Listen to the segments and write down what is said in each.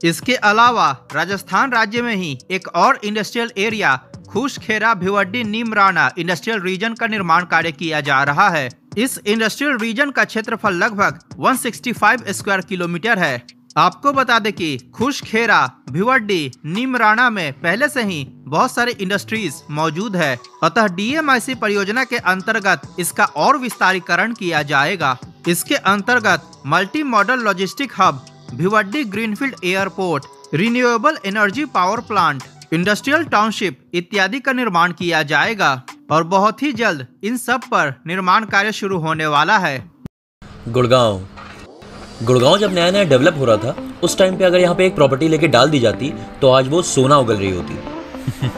इसके अलावा राजस्थान राज्य में ही एक और industrial area Khushkhera Bhiwandi Neemrana industrial region का निर्माण कार्य किया जा रहा है। इस इंडस्ट्रियल रीजन का क्षेत्रफल लगभग 165 स्क्वायर किलोमीटर है। आपको बता दें कि खुशखेरा भिवंडी नीमराना में पहले से ही बहुत सारे इंडस्ट्रीज मौजूद है, अतः DMIC परियोजना के अंतर्गत इसका और विस्तारीकरण किया जाएगा। इसके अंतर्गत multi modal logistic hub, Bhiwandi greenfield airport, renewable energy power plant, industrial township इत्यादि का निर्माण किया जाएगा और बहुत ही जल्द इन सब पर निर्माण कार्य शुरू होने वाला है। गुड़गांव जब नया नया डेवलप हो रहा था, उस टाइम पे अगर यहाँ पे एक प्रॉपर्टी लेके डाल दी जाती तो आज वो सोना उगल रही होती।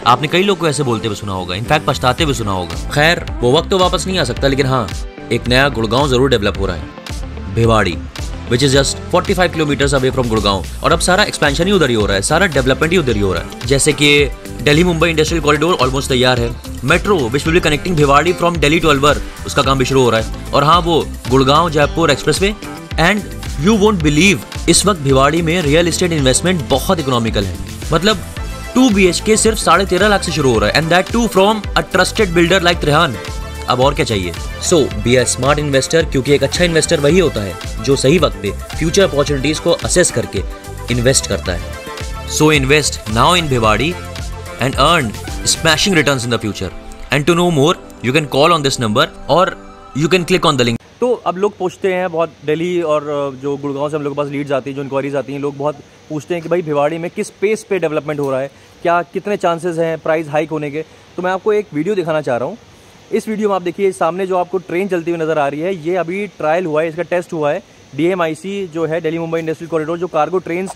आपने कई लोग को ऐसे बोलते हुए सुना होगा, इनफैक्ट पछताते हुए सुना होगा। खैर वो वक्त तो वापस नहीं आ सकता, लेकिन हाँ, एक नया गुड़गांव जरूर डेवलप हो रहा है, Bhiwadi, which is just 45 kilometres away from Gurgaon. और अब सारा एक्सपेंशन ही उधर ही हो रहा है, सारा डेवलपमेंट ही उधर ही हो रहा है। जैसे कि Delhi Mumbai industrial corridor almost तैयार है, metro which will be connecting Bhiwadi from Delhi to Alwar, उसका काम भी शुरू हो रहा है। और हाँ, वो Gurgaon Jaipur expressway. And you won't believe, इस वक्त भिवाड़ी में रियल एस्टेट इन्वेस्टमेंट बहुत इकोनॉमिकल है। मतलब 2 BHK सिर्फ 13.5 लाख से शुरू हो रहा है, and that too from a trusted builder like Trehan. अब और क्या चाहिए? So be a smart investor, क्योंकि एक अच्छा इन्वेस्टर वही होता है जो सही वक्त पे फ्यूचर अपॉर्चुनिटीज को असेस करके इन्वेस्ट करता है। So invest now in Bhiwadi and earn smashing returns in the future. And to know more you can call on this number और you can click on the link. तो अब लोग पूछते हैं बहुत, दिल्ली और जो गुड़गांव से हम लोग के पास लीड्स आती हैं, जो इंक्वायरीज आती हैं, लोग बहुत पूछते हैं कि भाई भिवाड़ी में किस पेस पे डेवलपमेंट हो रहा है, क्या कितने चांसेस हैं प्राइस हाइक होने के। तो मैं आपको एक वीडियो दिखाना चाह रहा हूँ। इस वीडियो में आप देखिए, सामने जो आपको ट्रेन चलती हुई नज़र आ रही है, ये अभी ट्रायल हुआ है, इसका टेस्ट हुआ है। DMIC जो है, दिल्ली मुंबई इंडस्ट्रियल कॉरिडोर, जो कार्गो ट्रेन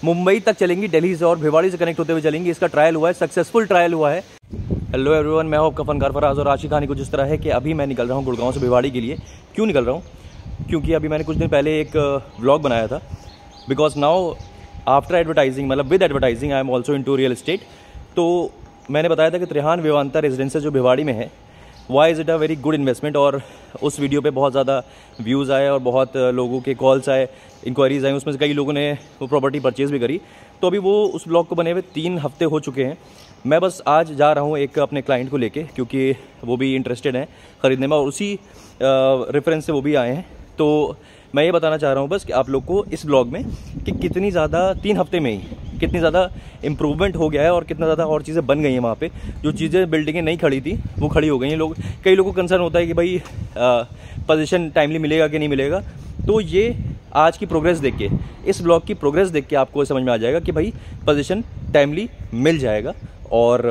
मुंबई तक चलेंगी, दिल्ली से और भिवाड़ी से कनेक्ट होते हुए चलेंगी, इसका ट्रायल हुआ है, सक्सेसफुल ट्रायल हुआ है। हेलो एवरीवन, मैं हूं आपका फनकार फराज और आज की कहानी कुछ इस तरह है कि अभी मैं निकल रहा हूं गुड़गांव से भिवाड़ी के लिए। क्यों निकल रहा हूं? क्योंकि अभी मैंने कुछ दिन पहले एक व्लॉग बनाया था। बिकॉज नाउ आफ्टर एडवर्टाइजिंग, मतलब with advertising, I am also into real estate. तो मैंने बताया था कि त्रिहान विवांता रेजिडेंसेस जो भिवाड़ी में है, why is it a very good investment. और उस वीडियो पे बहुत ज़्यादा व्यूज़ आए और बहुत लोगों के कॉल्स आए, इंक्वायरीज आई, उसमें से कई लोगों ने वो प्रॉपर्टी परचेज़ भी करी। तो अभी वो उस ब्लॉग को बने हुए 3 हफ्ते हो चुके हैं। मैं बस आज जा रहा हूँ एक अपने क्लाइंट को लेके, क्योंकि वो भी इंटरेस्टेड हैं ख़रीदने में और उसी रेफरेंस से वो भी आए हैं। तो मैं ये बताना चाह रहा हूँ बस कि आप लोग को इस ब्लॉग में कि कितनी ज़्यादा 3 हफ्ते में ही कितनी ज़्यादा इम्प्रूवमेंट हो गया है और कितना ज़्यादा और चीज़ें बन गई हैं वहाँ पे। जो चीज़ें बिल्डिंगें नहीं खड़ी थी वो खड़ी हो गई हैं। कई लोगों को कंसर्न होता है कि भाई पोजीशन टाइमली मिलेगा कि नहीं मिलेगा। तो ये आज की प्रोग्रेस देख के, इस ब्लॉग की प्रोग्रेस देख के आपको समझ में आ जाएगा कि भाई पोजीशन टाइमली मिल जाएगा। और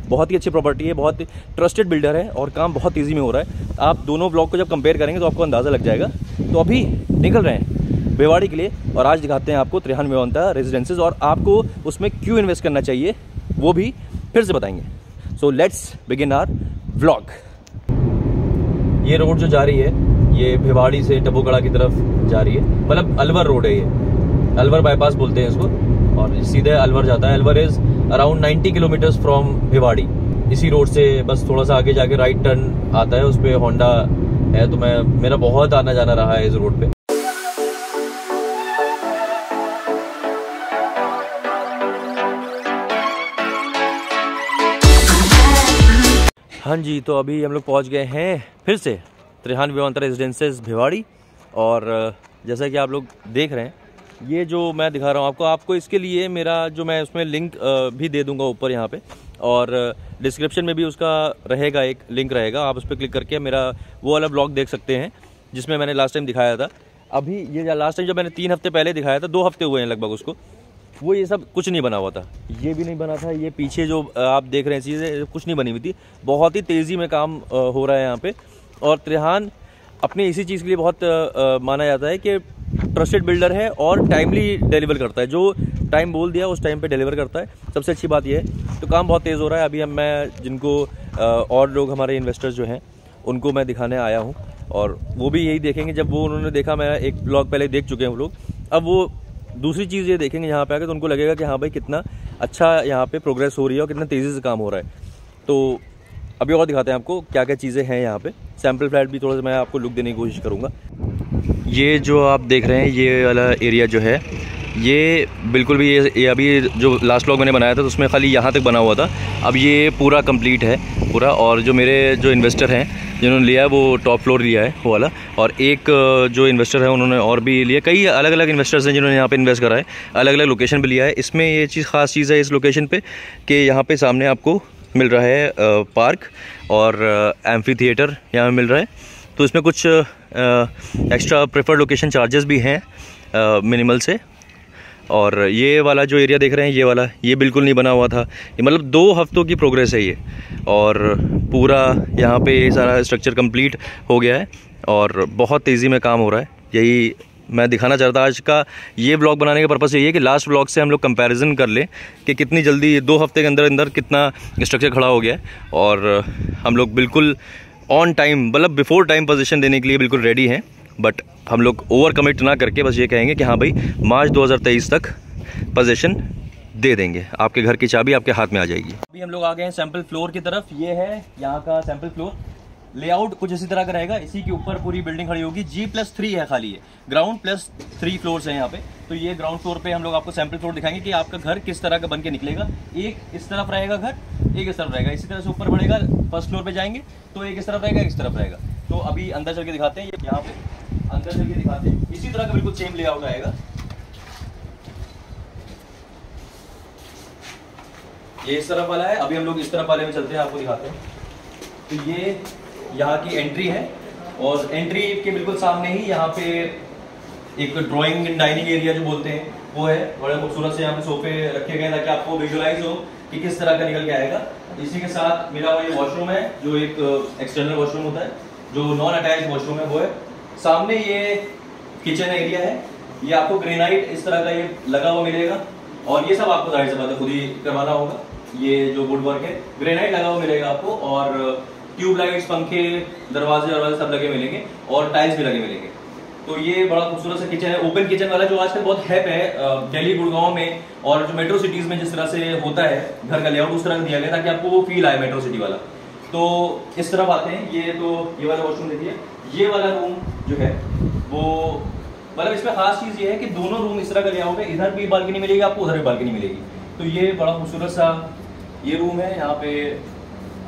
बहुत ही अच्छी प्रॉपर्टी है, बहुत ट्रस्टेड बिल्डर है और काम बहुत तेज़ी में हो रहा है। आप दोनों ब्लॉग को जब कंपेयर करेंगे तो आपको अंदाज़ा लग जाएगा। तो अभी निकल रहे हैं भिवाड़ी के लिए और आज दिखाते हैं आपको त्रिहान विवांता रेजिडेंसेस, और आपको उसमें क्यों इन्वेस्ट करना चाहिए वो भी फिर से बताएंगे। So let's begin our vlog. ये रोड जो जा रही है, ये भिवाड़ी से टबोगड़ा की तरफ जा रही है, मतलब अलवर रोड है, ये अलवर बाईपास बोलते हैं इसको, और सीधे अलवर जाता है। Alwar is around 90 kilometres from Bhiwadi. इसी रोड से बस थोड़ा सा आगे जाके राइट टर्न आता है, उस पर होंडा है। तो मेरा बहुत आना जाना रहा है इस रोड पे। हाँ जी, तो अभी हम लोग पहुंच गए हैं फिर से त्रिहान विवांता रेजिडेंसेस भिवाड़ी। और जैसा कि आप लोग देख रहे हैं, ये जो मैं दिखा रहा हूँ आपको इसके लिए मेरा जो, मैं उसमें लिंक भी दे दूंगा ऊपर यहाँ पे, और डिस्क्रिप्शन में भी उसका रहेगा, एक लिंक रहेगा। आप उस पर क्लिक करके मेरा वो वाला ब्लॉग देख सकते हैं जिसमें मैंने लास्ट टाइम दिखाया था। अभी ये लास्ट टाइम जब मैंने 3 हफ्ते पहले दिखाया था, 2 हफ्ते हुए हैं लगभग उसको, वो ये सब कुछ नहीं बना हुआ था, ये भी नहीं बना था। ये पीछे जो आप देख रहे हैं चीज़ें, कुछ नहीं बनी हुई थी। बहुत ही तेज़ी में काम हो रहा है यहाँ पे। और त्रिहान अपने इसी चीज़ के लिए बहुत माना जाता है कि ट्रस्टेड बिल्डर है और टाइमली डिलीवर करता है। जो टाइम बोल दिया उस टाइम पे डिलीवर करता है, सबसे अच्छी बात यह है। तो काम बहुत तेज़ हो रहा है। अभी मैं जिनको और लोग हमारे इन्वेस्टर्स जो हैं उनको मैं दिखाने आया हूँ, और वो भी यही देखेंगे। जब वो उन्होंने देखा, मैं एक ब्लॉग पहले देख चुके हैं वो लोग, अब वो दूसरी चीज़ ये देखेंगे यहाँ पे आकर, तो उनको लगेगा कि हाँ भाई कितना अच्छा यहाँ पे प्रोग्रेस हो रही है और कितना तेज़ी से काम हो रहा है। तो अभी और दिखाते हैं आपको क्या क्या चीज़ें हैं यहाँ पे। सैम्पल फ्लैट भी थोड़ा सा मैं आपको लुक देने की कोशिश करूँगा। ये जो आप देख रहे हैं, ये वाला एरिया जो है, ये बिल्कुल भी ये अभी जो लास्ट व्लॉग मैंने बनाया था तो उसमें खाली यहाँ तक बना हुआ था, अब ये पूरा कंप्लीट है पूरा। और जो मेरे जो इन्वेस्टर हैं जिन्होंने लिया है वो टॉप फ्लोर लिया है वो वाला, और एक जो इन्वेस्टर है उन्होंने और भी लिया। कई अलग अलग इन्वेस्टर्स हैं जिन्होंने यहाँ पे इन्वेस्ट करा है, अलग अलग लोकेशन पे लिया है। इसमें ये चीज़ ख़ास चीज़ है इस लोकेशन पे कि यहाँ पे सामने आपको मिल रहा है पार्क और एम्फी थिएटर यहाँ मिल रहा है। तो इसमें कुछ एक्स्ट्रा प्रेफर्ड लोकेशन चार्जेस भी हैं मिनिमल से। और ये वाला जो एरिया देख रहे हैं ये वाला, ये बिल्कुल नहीं बना हुआ था, ये मतलब 2 हफ्तों की प्रोग्रेस है ये। और पूरा यहाँ पे सारा स्ट्रक्चर कंप्लीट हो गया है और बहुत तेज़ी में काम हो रहा है। यही मैं दिखाना चाहता था। आज का ये व्लॉग बनाने का पर्पस यही है कि लास्ट व्लॉग से हम लोग कंपैरिजन कर लें कि कितनी जल्दी 2 हफ्ते के अंदर अंदर कितना स्ट्रक्चर खड़ा हो गया है। और हम लोग बिल्कुल ऑन टाइम, मतलब बिफोर टाइम पोजीशन देने के लिए बिल्कुल रेडी हैं। बट हम लोग ओवर कमिट ना करके बस ये कहेंगे कि हाँ भाई मार्च 2023 तक पोजीशन दे देंगे, आपके घर की चाबी आपके हाथ में आ जाएगी। अभी हम लोग आ गए हैं सैंपल फ्लोर की तरफ। ये है यहाँ का सैंपल फ्लोर। लेआउट कुछ इसी तरह का रहेगा। इसी के ऊपर पूरी बिल्डिंग खड़ी होगी। G+3 है खाली, ये ग्राउंड +3 फ्लोर्स हैं यहाँ पे। तो ये ग्राउंड फ्लोर पे हम लोग आपको सैंपल फ्लोर दिखाएंगे कि आपका घर किस तरह का बन के निकलेगा। एक इस तरफ रहेगा घर, एक इस तरफ रहेगा। इसी तरह से ऊपर बढ़ेगा, फर्स्ट फ्लोर पे जाएंगे तो एक इस तरफ रहेगा, एक इस तरफ रहेगा। तो अभी अंदर चल के दिखाते हैं, यहाँ पे अंदर चल के दिखाते हैं। इसी तरह का बिल्कुल सेम लेआउट आएगा। ये इस तरफ वाला है। अभी हम लोग इस तरफ वाले में चलते हैं, आपको दिखाते हैं। तो ये यहाँ की एंट्री है और एंट्री के बिल्कुल सामने ही यहाँ पे एक ड्राइंग एंड डाइनिंग एरिया जो बोलते हैं वो है। बड़े खूबसूरत से यहाँ पे सोफे रखे गए ताकि आपको विजुअलाइज हो कि किस तरह का निकल के आएगा। इसी के साथ मिला हुआ ये वॉशरूम है जो एक एक्सटर्नल वॉशरूम होता है, जो नॉन अटैच वॉशरूम है वो है। सामने ये किचन एरिया है। ये आपको ग्रेनाइट इस तरह का ये लगा हुआ मिलेगा और ये सब आपको जाहिर सी बात है खुद ही करवाना होगा। ये जो वुड वर्क है ग्रेनाइट लगा हुआ मिलेगा आपको, और ट्यूबलाइट्स, पंखे, दरवाजे सब लगे मिलेंगे और टाइल्स भी लगे मिलेंगे। तो ये बड़ा खूबसूरत सा किचन है, ओपन किचन वाला, जो आजकल बहुत हैप है दिल्ली, गुड़गांव में और जो मेट्रो सिटीज में जिस तरह से होता है घर का लेआउट, उस तरह दिया गया ताकि आपको वो फील आए मेट्रो सिटी वाला। तो इस तरफ आते हैं। ये तो ये वाला वॉशरूम देखिए। ये वाला रूम जो है वो मतलब इसमें खास चीज ये है कि दोनों रूम इस तरह का लेआउट है। इधर भी बालकनी मिलेगी आपको, उधर भी बालकनी मिलेगी। तो ये बड़ा खूबसूरत सा ये रूम है। यहाँ पे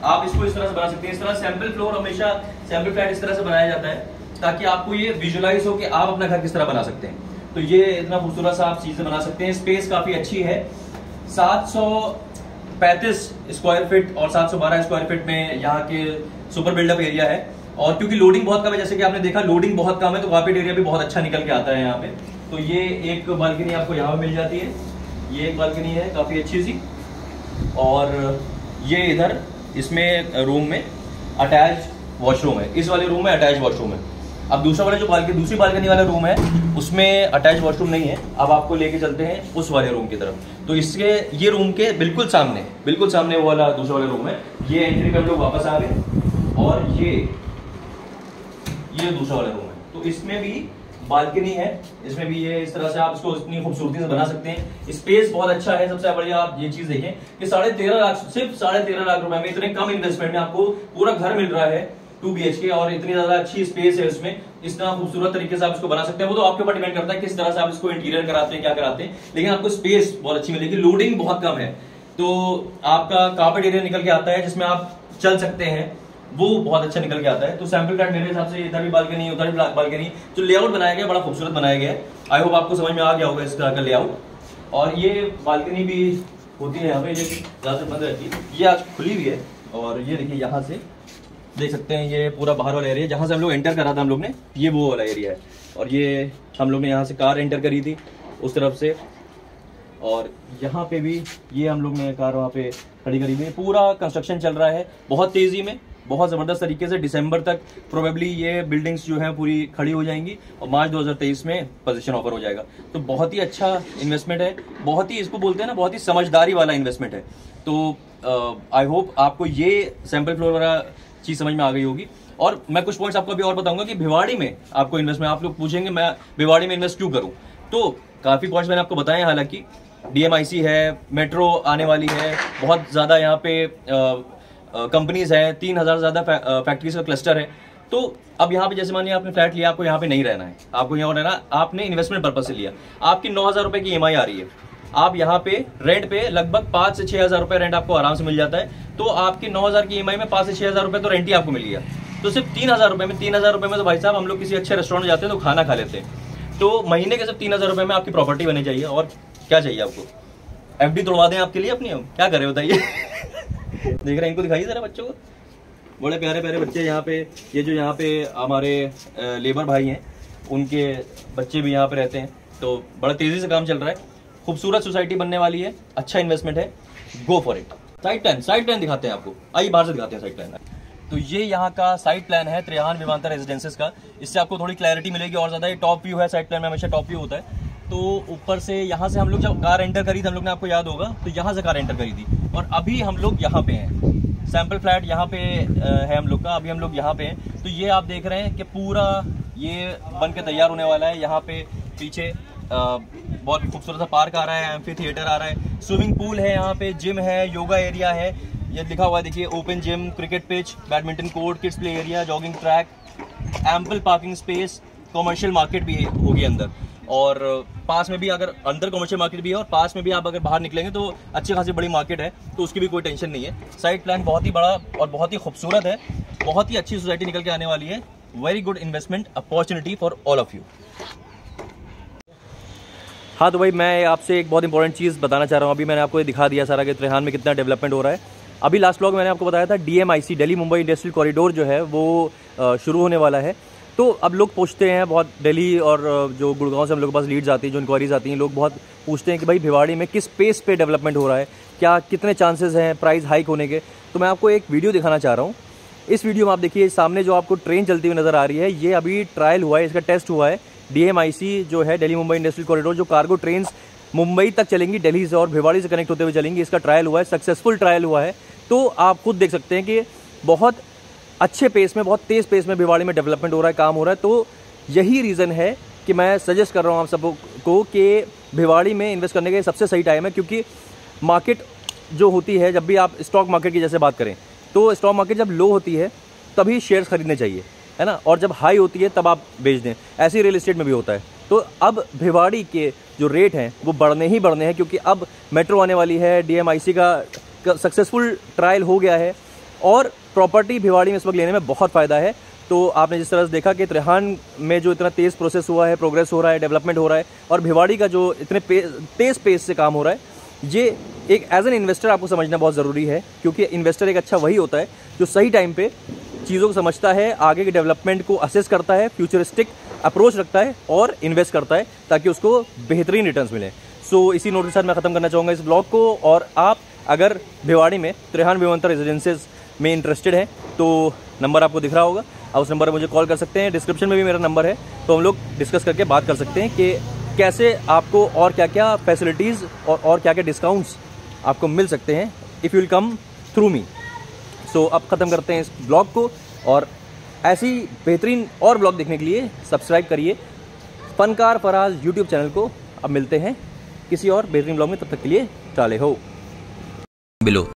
आप इसको इस तरह से बना सकते हैं। इस तरह सैंपल फ्लोर हमेशा सैंपल फ्लैट इस तरह से बनाया जाता है ताकि आपको ये विजुअलाइज हो कि आप अपना घर किस तरह बना सकते हैं। तो ये इतना खूबसूरत सा आप चीजें बना सकते हैं। स्पेस काफी अच्छी है। 735 स्क्वायर फीट और 712 स्क्वायर फीट में यहाँ के सुपर बिल्डअप एरिया है। और क्योंकि लोडिंग बहुत कम है, जैसे कि आपने देखा लोडिंग बहुत कम है, तो कारपेट एरिया भी बहुत अच्छा निकल के आता है यहाँ पे। तो ये एक बालकनी आपको यहाँ पे मिल जाती है। ये एक बालकनी है काफी अच्छी सी। और ये इधर इसमें रूम में अटैच वॉशरूम है। इस वाले रूम में अटैच वॉशरूम है। अब दूसरा वाला जो दूसरी बालकनी वाला रूम है उसमें अटैच वॉशरूम नहीं है। अब आपको लेके चलते हैं उस वाले रूम की तरफ। तो इसके ये रूम के बिल्कुल सामने वो वाला दूसरा वाला रूम है। ये एंट्री पे हम लोग वापस आ गए और ये दूसरा वाला रूम है। तो इसमें भी बालकनी है। इसमें भी ये इस तरह से आप इसको इतनी खूबसूरती से बना सकते हैं। स्पेस बहुत अच्छा है। सबसे बढ़िया आप ये चीज देखें कि 13.5 लाख, सिर्फ 13.5 लाख रुपए में इतने कम इन्वेस्टमेंट में आपको पूरा घर मिल रहा है 2 BHK और इतनी ज्यादा अच्छी स्पेस है इसमें। इस तरह खूबसूरत तरीके से आप इसको बना सकते हैं। वो तो आपके ऊपर डिपेंड करता है किस तरह से आप इसको इंटीरियर कराते हैं, क्या कराते हैं, लेकिन आपको स्पेस बहुत अच्छी मिलेगी। लोडिंग बहुत कम है। तो आपका कारपेट एरिया निकल के आता है जिसमें आप चल सकते हैं, वो बहुत अच्छा निकल के आता है। तो सैंपल फ्लैट मेरे हिसाब से इधर भी बालकनी, उधर भी बालकनी, जो लेआउट बनाया गया बड़ा खूबसूरत बनाया गया है। आई होप आपको समझ में आ गया होगा इस तरह का लेआउट। और ये बालकनी भी होती है यहाँ पे, ये ज्यादा बंद रहती है, ये आज खुली हुई है। और ये देखिए यहाँ से देख सकते हैं ये पूरा बाहर वाला एरिया जहाँ से हम लोग एंटर करा था हम लोग ने, ये वो वाला एरिया है। और ये हम लोग ने यहाँ से कार एंटर करी थी उस तरफ से, और यहाँ पे भी ये हम लोग ने कार वहाँ पे खड़ी करी हुई। पूरा कंस्ट्रक्शन चल रहा है बहुत तेजी में, बहुत ज़बरदस्त तरीके से। दिसंबर तक प्रोबेबली ये बिल्डिंग्स जो हैं पूरी खड़ी हो जाएंगी और मार्च 2023 में पोजीशन ऑफर हो जाएगा। तो बहुत ही अच्छा इन्वेस्टमेंट है, बहुत ही इसको बोलते हैं ना, बहुत ही समझदारी वाला इन्वेस्टमेंट है। तो आई होप आपको ये सैंपल फ्लोर वाला चीज़ समझ में आ गई होगी। और मैं कुछ पॉइंट्स आपको अभी और बताऊंगा कि भिवाड़ी में आपको इन्वेस्टमेंट, आप लोग पूछेंगे मैं भिवाड़ी में इन्वेस्ट क्यों करूँ, तो काफ़ी पॉइंट्स मैंने आपको बताए। हालांकि DMIC है, मेट्रो आने वाली है, बहुत ज़्यादा यहाँ पे कंपनीज हैं, 3000 से ज़्यादा फैक्ट्रीज का क्लस्टर है। तो अब यहाँ पे जैसे मानिए आपने फ्लैट लिया, आपको यहाँ पे नहीं रहना है, आपको यहाँ रहना, आपने इन्वेस्टमेंट पर्पज से लिया, आपकी 9,000 रुपए की EMI आ रही है, आप यहाँ पे रेंट पे लगभग 5 से 6,000 रुपए रेंट आपको आराम से मिल जाता है। तो आपकी 9,000 की EMI में 5 से 6,000 रुपए तो रेंट ही आपको मिल गया। तो सिर्फ 3,000 रुपए में, 3,000 रुपए में तो भाई साहब हम लोग किसी अच्छे रेस्टोरेंट में जाते हैं तो खाना खा लेते हैं। तो महीने के सिर्फ 3,000 रुपए में आपकी प्रॉपर्टी बनी चाहिए। और क्या चाहिए आपको? FD तोड़वा दें आपके लिए अपनी, हम क्या करें बताइए। देख रहे हैं, इनको दिखाइए जरा बच्चों को, बड़े प्यारे प्यारे बच्चे यहाँ पे। ये जो यहाँ पे हमारे लेबर भाई हैं, उनके बच्चे भी यहाँ पे रहते हैं। तो बड़ा तेजी से काम चल रहा है, खूबसूरत सोसाइटी बनने वाली है, अच्छा इन्वेस्टमेंट है, go for it. Side plan दिखाते हैं आपको, आइए बाहर से दिखाते हैं साइड प्लान। तो ये यहाँ का साइड प्लान है त्रेहान विमानता रेजिडेंसेस का। इससे आपको थोड़ी क्लैरिटी मिलेगी और ज्यादा। ये टॉप व्यू है, साइड प्लान में हमेशा टॉप व्यू होता है। तो ऊपर से यहाँ से हम लोग जब कार एंटर करी थी, हम लोग ने, आपको याद होगा, तो यहाँ से कार एंटर करी थी और अभी हम लोग यहाँ पे हैं। सैंपल फ्लैट यहाँ पे है हम लोग का, अभी हम लोग यहाँ पे हैं। तो ये आप देख रहे हैं कि पूरा ये बन के तैयार होने वाला है। यहाँ पे पीछे बहुत खूबसूरत सा पार्क आ रहा है, एम्फी थिएटर आ रहा है, स्विमिंग पूल है, यहाँ पे जिम है, योगा एरिया है, ये लिखा हुआ है देखिए, open gym, cricket pitch, badminton court, kids play area, jogging track, ample parking space, commercial market भी होगी अंदर। और पास में भी, अगर अंदर कॉमर्शियल मार्केट भी है और पास में भी आप अगर बाहर निकलेंगे तो अच्छी खासी बड़ी मार्केट है, तो उसकी भी कोई टेंशन नहीं है। साइड प्लान बहुत ही बड़ा और बहुत ही खूबसूरत है, बहुत ही अच्छी सोसाइटी निकल के आने वाली है। Very good investment opportunity for all of you. हाँ, तो भाई मैं आपसे एक बहुत इंपॉर्टेंट चीज़ बताना चाह रहा हूँ। अभी मैंने आपको ये दिखा दिया सारा कि त्रेहान में कितना डेवलपमेंट हो रहा है। अभी लास्ट व्लॉग में मैंने आपको बताया था DMIC, Delhi Mumbai industrial corridor जो है वो शुरू होने वाला है। तो अब लोग पूछते हैं बहुत, दिल्ली और जो गुड़गांव से हम लोग के पास लीड्स आती हैं, जो इंक्वायरीज आती हैं, लोग बहुत पूछते हैं कि भाई भिवाड़ी में किस पेस पे डेवलपमेंट हो रहा है, क्या कितने चांसेस हैं प्राइस हाइक होने के। तो मैं आपको एक वीडियो दिखाना चाह रहा हूँ। इस वीडियो में आप देखिए, सामने जो आपको ट्रेन चलती हुई नज़र आ रही है, ये अभी ट्रायल हुआ है, इसका टेस्ट हुआ है। DMIC जो है, दिल्ली मुंबई इंडस्ट्रियल कॉरिडोर, जो कार्गो ट्रेन मुंबई तक चलेंगी, दिल्ली से और भिवाड़ी से कनेक्ट होते हुए चलेंगी, इसका ट्रायल हुआ है, सक्सेसफुल ट्रायल हुआ है। तो आप खुद देख सकते हैं कि बहुत अच्छे पेस में, बहुत तेज़ पेस में भिवाड़ी में डेवलपमेंट हो रहा है, काम हो रहा है। तो यही रीज़न है कि मैं सजेस्ट कर रहा हूँ आप सबको कि भिवाड़ी में इन्वेस्ट करने का सबसे सही टाइम है। क्योंकि मार्केट जो होती है, जब भी आप स्टॉक मार्केट की जैसे बात करें, तो स्टॉक मार्केट जब लो होती है तभी शेयर्स खरीदने चाहिए, है ना, और जब हाई होती है तब आप बेच दें। ऐसे ही रियल एस्टेट में भी होता है। तो अब भिवाड़ी के जो रेट हैं वो बढ़ने ही बढ़ने हैं, क्योंकि अब मेट्रो आने वाली है, DMIC का सक्सेसफुल ट्रायल हो गया है और प्रॉपर्टी भिवाड़ी में इस वक्त लेने में बहुत फ़ायदा है। तो आपने जिस तरह से देखा कि त्रेहान में जो इतना तेज़ प्रोसेस हुआ है, प्रोग्रेस हो रहा है, डेवलपमेंट हो रहा है, और भिवाड़ी का जो इतने तेज़ पेस से काम हो रहा है, ये एक एज एन इन्वेस्टर आपको समझना बहुत ज़रूरी है। क्योंकि इन्वेस्टर एक अच्छा वही होता है जो सही टाइम पे चीज़ों को समझता है, आगे के डेवलपमेंट को असेस करता है, फ्यूचरिस्टिक अप्रोच रखता है और इन्वेस्ट करता है, ताकि उसको बेहतरीन रिटर्न्स मिले। सो इसी नोट के साथ मैं ख़त्म करना चाहूँगा इस ब्लॉग को। और आप अगर भिवाड़ी में त्रेहान विमानता रेजिडेंसेस में इंटरेस्टेड हैं तो नंबर आपको दिख रहा होगा, आप उस नंबर पर मुझे कॉल कर सकते हैं। डिस्क्रिप्शन में भी मेरा नंबर है, तो हम लोग डिस्कस करके बात कर सकते हैं कि कैसे आपको और क्या क्या फैसिलिटीज़ और क्या क्या डिस्काउंट्स आपको मिल सकते हैं if you will come through me. So अब ख़त्म करते हैं इस ब्लॉग को, और ऐसी बेहतरीन और ब्लॉग देखने के लिए सब्सक्राइब करिए फनकार फराज यूट्यूब चैनल को। अब मिलते हैं किसी और बेहतरीन ब्लॉग में, तब तक के लिए टाले हो बिलो।